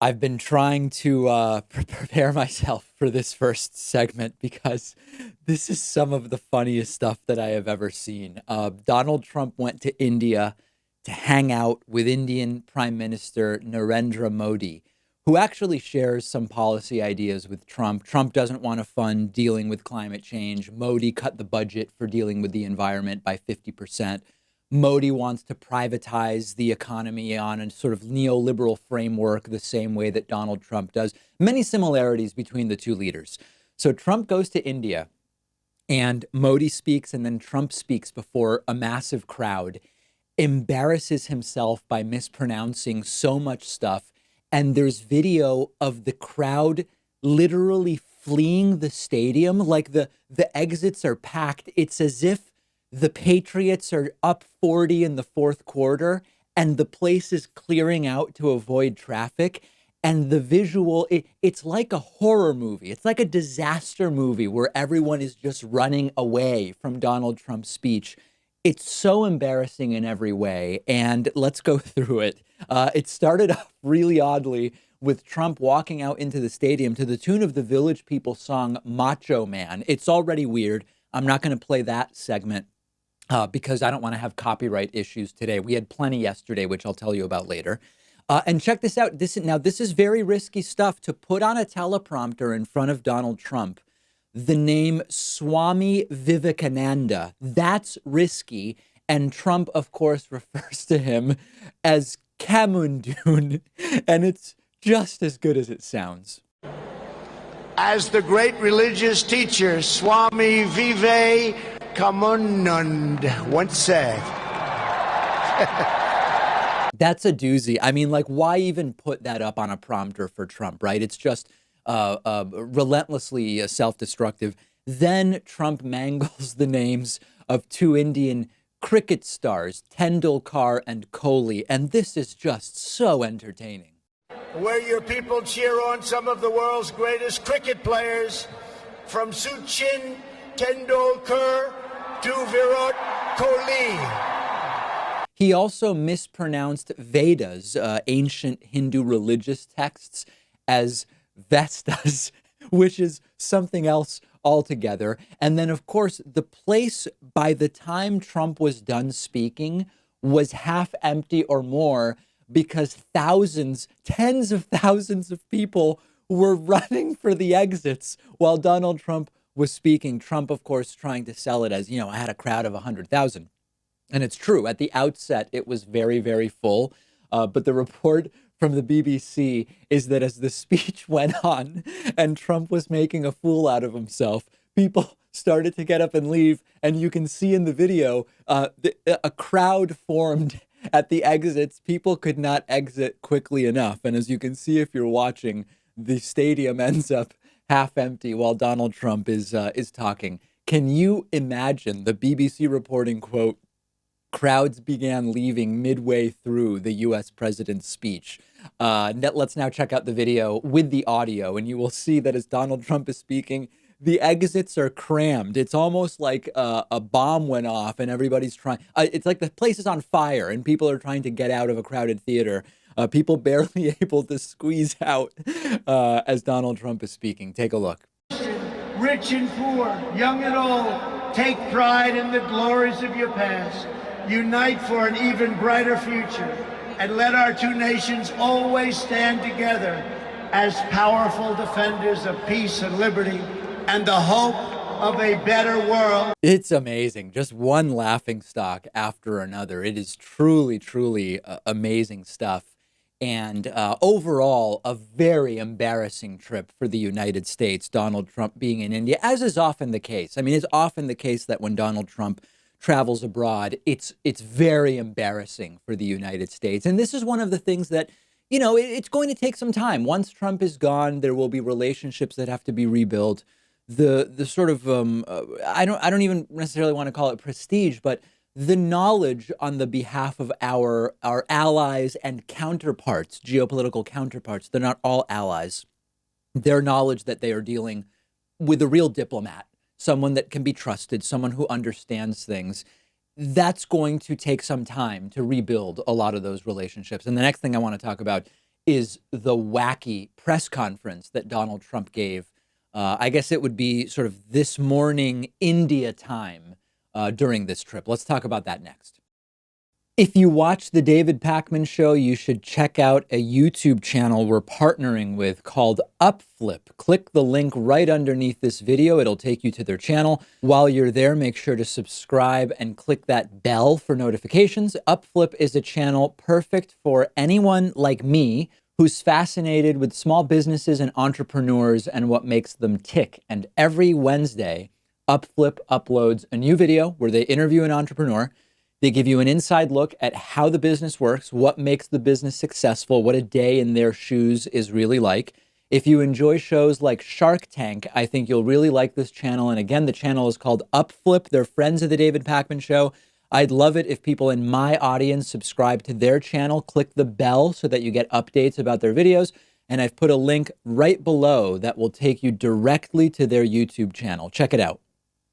I've been trying to prepare myself for this first segment because this is some of the funniest stuff that I have ever seen. Donald Trump went to India to hang out with Indian Prime Minister Narendra Modi, who actually shares some policy ideas with Trump. Trump doesn't want to fund dealing with climate change. Modi cut the budget for dealing with the environment by 50%. Modi wants to privatize the economy on a sort of neoliberal framework, the same way that Donald Trump does. Many similarities between the two leaders. So Trump goes to India and Modi speaks, and then Trump speaks before a massive crowd, embarrasses himself by mispronouncing so much stuff. And there's video of the crowd literally fleeing the stadium. Like the exits are packed. It's as if the Patriots are up 40 in the fourth quarter and the place is clearing out to avoid traffic. And the visual, it's like a horror movie. It's like a disaster movie where everyone is just running away from Donald Trump's speech. It's so embarrassing in every way. And let's go through it. It started off really oddly with Trump walking out into the stadium to the tune of the Village People song Macho Man. It's already weird. I'm not going to play that segment because I don't want to have copyright issues today. We had plenty yesterday, which I'll tell you about later. And check this out. This is very risky stuff to put on a teleprompter in front of Donald Trump. The name Swami Vivekananda. That's risky. And Trump, of course, refers to him as Kamundun. And it's just as good as it sounds. As the great religious teacher Swami Vivekananda once said. That's a doozy. I mean, like, why even put that up on a prompter for Trump, right? It's just relentlessly self-destructive. Then Trump mangles the names of two Indian cricket stars, Tendulkar and Kohli, and this is just so entertaining. Where your people cheer on some of the world's greatest cricket players, from Sachin Tendulkar to Virat Kohli. He also mispronounced Vedas, ancient Hindu religious texts, as Vestas, which is something else altogether. And then, of course, the place by the time Trump was done speaking was half empty or more because thousands, tens of thousands of people were running for the exits while Donald Trump was speaking. Trump, of course, trying to sell it as, I had a crowd of 100,000. And it's true. At the outset, it was very, very full. But the report from the BBC is that as the speech went on and Trump was making a fool out of himself, people started to get up and leave. And you can see in the video, a crowd formed at the exits. People could not exit quickly enough. And as you can see, if you're watching, the stadium ends up half empty while Donald Trump is talking. Can you imagine the BBC reporting, quote, crowds began leaving midway through the U.S. president's speech. Let's now check out the video with the audio, and you will see that as Donald Trump is speaking, the exits are crammed. It's almost like a bomb went off and everybody's trying. It's like the place is on fire and people are trying to get out of a crowded theater. People barely able to squeeze out as Donald Trump is speaking. Take a look. Rich and poor, young and old, take pride in the glories of your past. Unite for an even brighter future, and let our two nations always stand together as powerful defenders of peace and liberty and the hope of a better world. It's amazing. Just one laughing stock after another. It is truly, truly amazing stuff. And overall, a very embarrassing trip for the United States, Donald Trump being in India, as is often the case. I mean, it's often the case that when Donald Trump travels abroad, it's very embarrassing for the United States. And this is one of the things that, it's going to take some time. Once Trump is gone, there will be relationships that have to be rebuilt. The sort of, I don't even necessarily want to call it prestige, but the knowledge on the behalf of our allies and counterparts, geopolitical counterparts, they're not all allies. Their knowledge that they are dealing with a real diplomat, someone that can be trusted, someone who understands things. That's going to take some time to rebuild a lot of those relationships. And the next thing I want to talk about is the wacky press conference that Donald Trump gave. I guess it would be sort of this morning India time during this trip. Let's talk about that next. If you watch the David Pakman Show, you should check out a YouTube channel we're partnering with called UpFlip. Click the link right underneath this video. It'll take you to their channel. While you're there, make sure to subscribe and click that bell for notifications. UpFlip is a channel perfect for anyone like me who's fascinated with small businesses and entrepreneurs and what makes them tick. And every Wednesday, UpFlip uploads a new video where they interview an entrepreneur. They give you an inside look at how the business works, what makes the business successful, what a day in their shoes is really like. If you enjoy shows like Shark Tank, I think you'll really like this channel. And again, the channel is called UpFlip. They're friends of the David Pakman Show. I'd love it if people in my audience subscribe to their channel, click the bell so that you get updates about their videos. And I've put a link right below that will take you directly to their YouTube channel. Check it out.